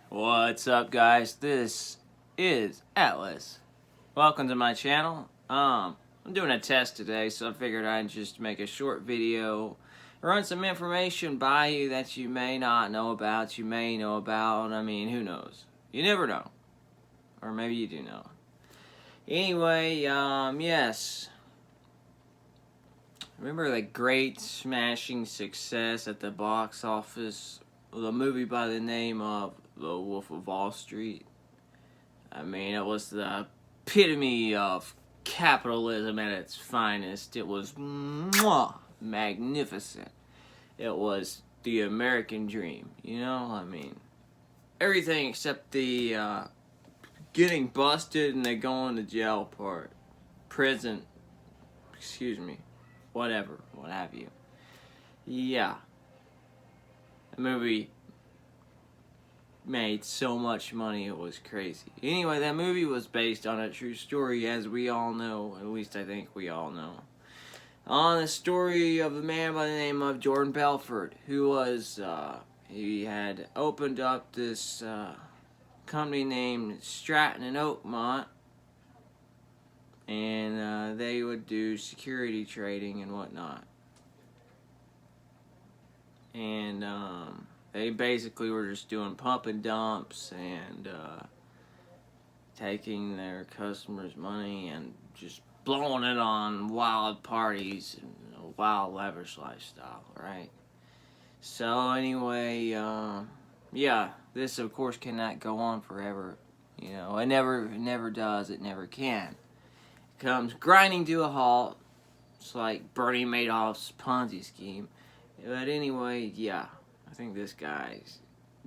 What's up, guys? This is Atlas. Welcome to my channel. I'm doing a test today, so I figured I'd just make a short video, run some information by you that you may not know about, you may know about. I mean, who knows? You never know. Or maybe you do know. Anyway, yes. Remember the great smashing success at the box office of the movie by the name of The Wolf of Wall Street? I mean, it was the epitome of capitalism at its finest. It was magnificent. It was the American dream, you know? I mean, everything except the getting busted and they going to jail part. Prison, excuse me. Whatever, what have you. Yeah. The movie made so much money, it was crazy. Anyway, that movie was based on a true story, as we all know. At least I think we all know. On the story of a man by the name of Jordan Belfort, who was, he had opened up this company named Stratton and Oakmont, and they would do security trading and whatnot. And they basically were just doing pump and dumps and taking their customers' money and just blowing it on wild parties and a wild lavish lifestyle, right? So anyway, yeah, this of course cannot go on forever. You know, it never does. It never can. It comes grinding to a halt. It's like Bernie Madoff's Ponzi scheme. But anyway, yeah, I think this guy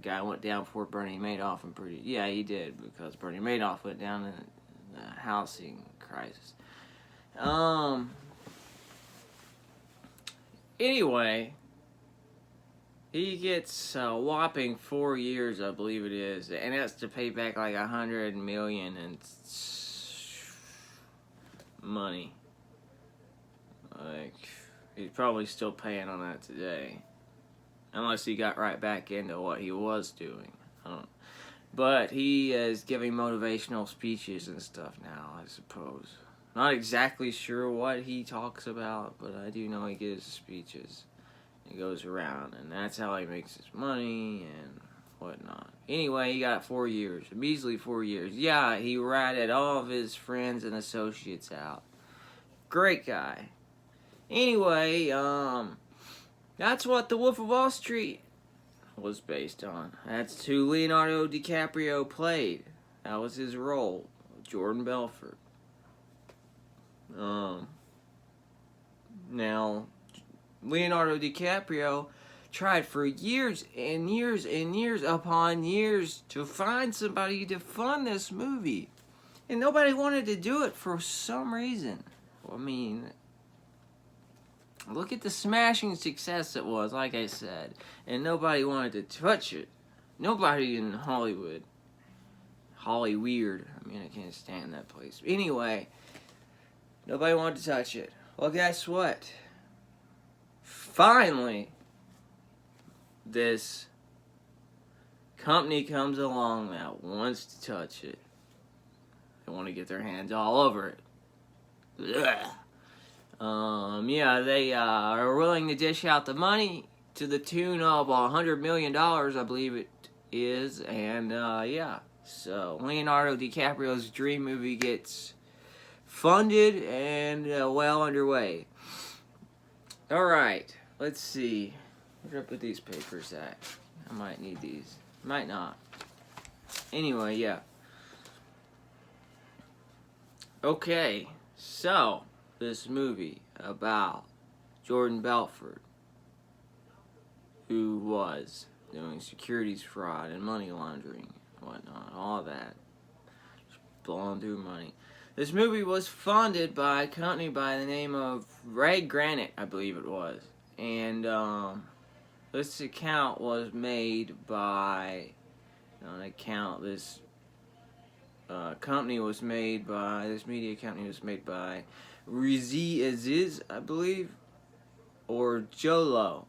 went down before Bernie Madoff, and yeah, he did, because Bernie Madoff went down in the housing crisis. Anyway, he gets a whopping 4 years, I believe it is, and that's to pay back like $100 million in money. Like, he's probably still paying on that today. Unless he got right back into what he was doing. I don't know. But he is giving motivational speeches and stuff now, I suppose. Not exactly sure what he talks about, but I do know he gives speeches. He goes around, and that's how he makes his money and whatnot. Anyway, he got 4 years. A measly 4 years. Yeah, he ratted all of his friends and associates out. Great guy. Anyway, that's what The Wolf of Wall Street was based on. That's who Leonardo DiCaprio played. That was his role, Jordan Belfort. Now, Leonardo DiCaprio tried for years and years and years upon years to find somebody to fund this movie. And nobody wanted to do it for some reason. I mean, look at the smashing success it was, like I said. And nobody wanted to touch it. Nobody in Hollywood. Hollyweird. I mean, I can't stand that place. Anyway, nobody wanted to touch it. Well, guess what? Finally, this company comes along that wants to touch it. They want to get their hands all over it. Ugh. Yeah, they are willing to dish out the money to the tune of $100 million, I believe it is, and yeah. So Leonardo DiCaprio's dream movie gets funded and well underway. All right, let's see. Where did I put these papers at? I might need these. Might not. Anyway, yeah. Okay, so this movie about Jordan Belfort, who was doing securities fraud and money laundering and whatnot, all that, just blowing through money. This movie was funded by a company by the name of Ray Granite, I believe it was, and this account was made by this company was made by, this media company was made by Rizzi Aziz, I believe, or Jolo,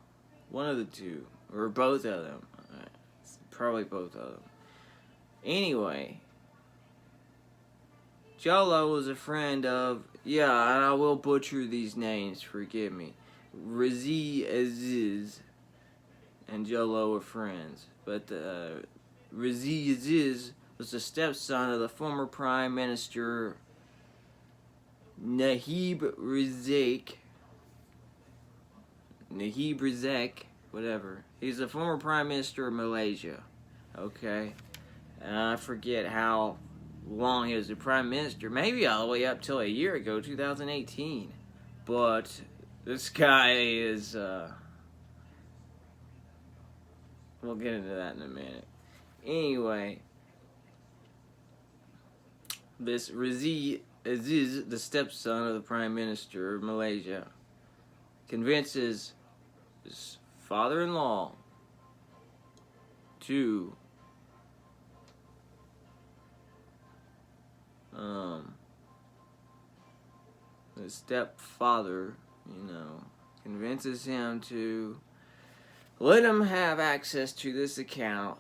one of the two, or both of them, probably both of them. Anyway, Jolo was a friend of, yeah, I will butcher these names, forgive me. Razi Aziz and Jolo were friends. But Razi Aziz was the stepson of the former Prime Minister Nahib Razak, whatever. He's the former Prime Minister of Malaysia. Okay? And I forget how long he was the Prime Minister. Maybe all the way up till a year ago, 2018. But this guy is, we'll get into that in a minute. Anyway, this Razi Aziz, the stepson of the Prime Minister of Malaysia, convinces his father-in-law to the stepfather, convinces him to let him have access to this account,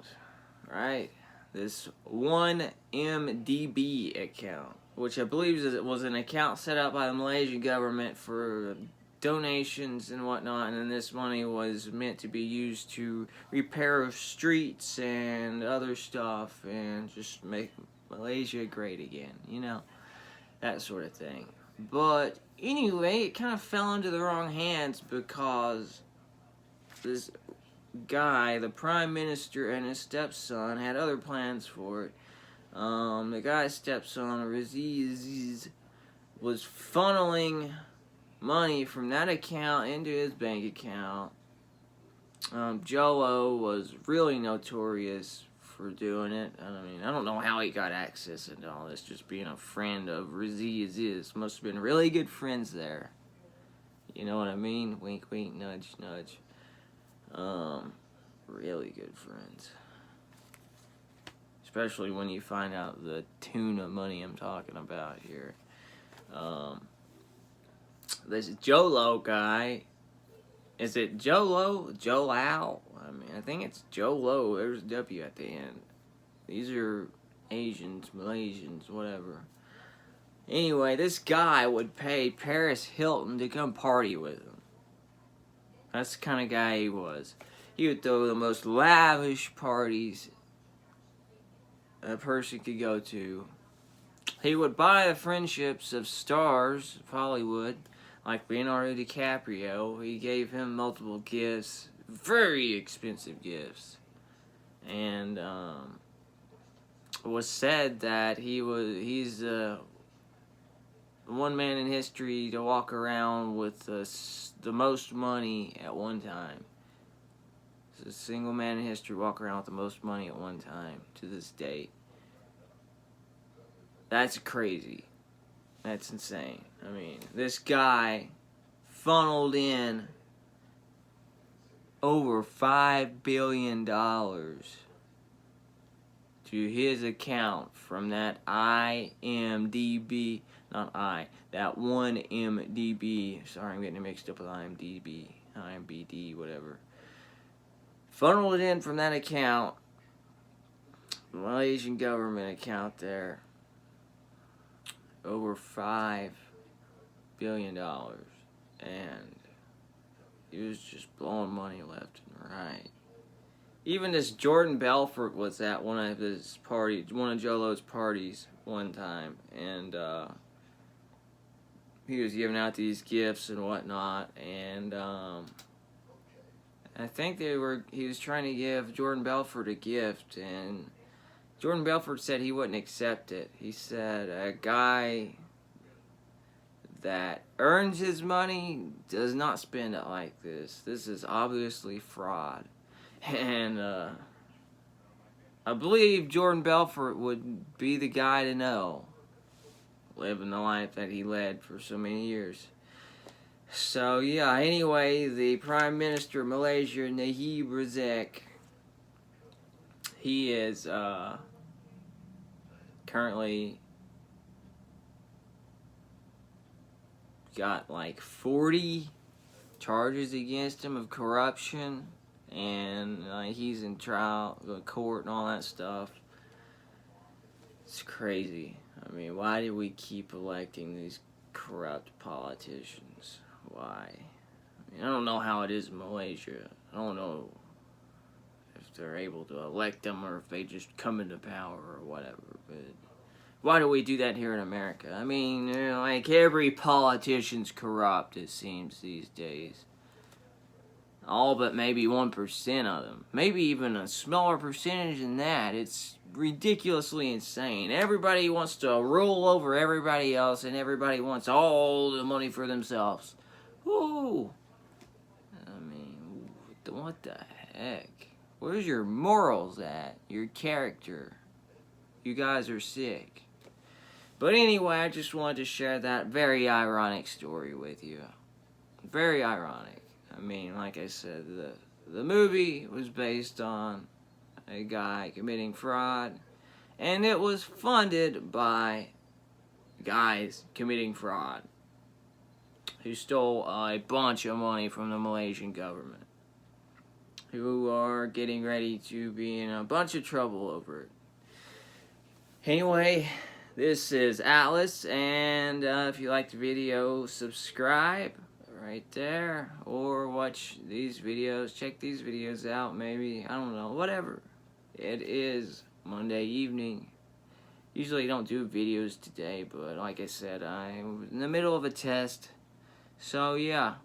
right? This 1MDB account, which I believe was an account set up by the Malaysian government for donations and whatnot, and then this money was meant to be used to repair streets and other stuff and just make Malaysia great again, that sort of thing. But anyway, it kind of fell into the wrong hands because this guy, the Prime Minister, and his stepson had other plans for it. The guy's stepson, Razi Aziz, was funneling money from that account into his bank account. Jolo was really notorious for doing it. I mean, I don't know how he got access into all this, just being a friend of Razi Aziz. Must have been really good friends there. You know what I mean? Wink, wink, nudge, nudge. Really good friends. Especially when you find out the tune of money I'm talking about here. This Jolo guy, is it Jolo? Jolao? I mean, I think it's Jolo. There's a W at the end. These are Asians, Malaysians, whatever. Anyway, this guy would pay Paris Hilton to come party with him. That's the kind of guy he was. He would throw the most lavish parties a person could go to. He would buy the friendships of stars of Hollywood, like Leonardo DiCaprio. He gave him multiple gifts, very expensive gifts. And it was said that he's the one man in history to walk around with the most money at one time. A single man in history walk around with the most money at one time to this date. That's crazy. That's insane. I mean, this guy funneled in over $5 billion to his account from that IMDb, that 1MDB. Sorry, I'm getting it mixed up with IMBD, whatever. Funneled it in from that account, Malaysian government account there, over $5 billion, and he was just blowing money left and right. Even this Jordan Belfort was at one of Jolo's parties one time, and he was giving out these gifts and whatnot, and I think he was trying to give Jordan Belfort a gift, and Jordan Belfort said he wouldn't accept it. He said a guy that earns his money does not spend it like this. This is obviously fraud. And I believe Jordan Belfort would be the guy to know, living the life that he led for so many years. So, yeah, anyway, the Prime Minister of Malaysia, Nahib Razak, he is currently got like 40 charges against him of corruption, and he's in trial, court, and all that stuff. It's crazy. I mean, why do we keep electing these corrupt politicians? Why? I mean, I don't know how it is in Malaysia. I don't know if they're able to elect them or if they just come into power or whatever. But why do we do that here in America? I mean, you know, like every politician's corrupt, it seems, these days. All but maybe 1% of them. Maybe even a smaller percentage than that. It's ridiculously insane. Everybody wants to rule over everybody else, and everybody wants all the money for themselves. Woo! I mean, what the heck? Where's your morals at? Your character? You guys are sick. But anyway, I just wanted to share that very ironic story with you. Very ironic. I mean, like I said, the movie was based on a guy committing fraud, and it was funded by guys committing fraud who stole a bunch of money from the Malaysian government, who are getting ready to be in a bunch of trouble over it. Anyway, this is Atlas, and if you liked the video, subscribe right there, or watch these videos, check these videos out, maybe, I don't know, whatever. It is Monday evening. Usually don't do videos today, but like I said, I'm in the middle of a test, so yeah.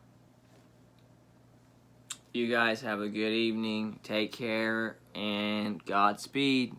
You guys have a good evening, take care, and Godspeed.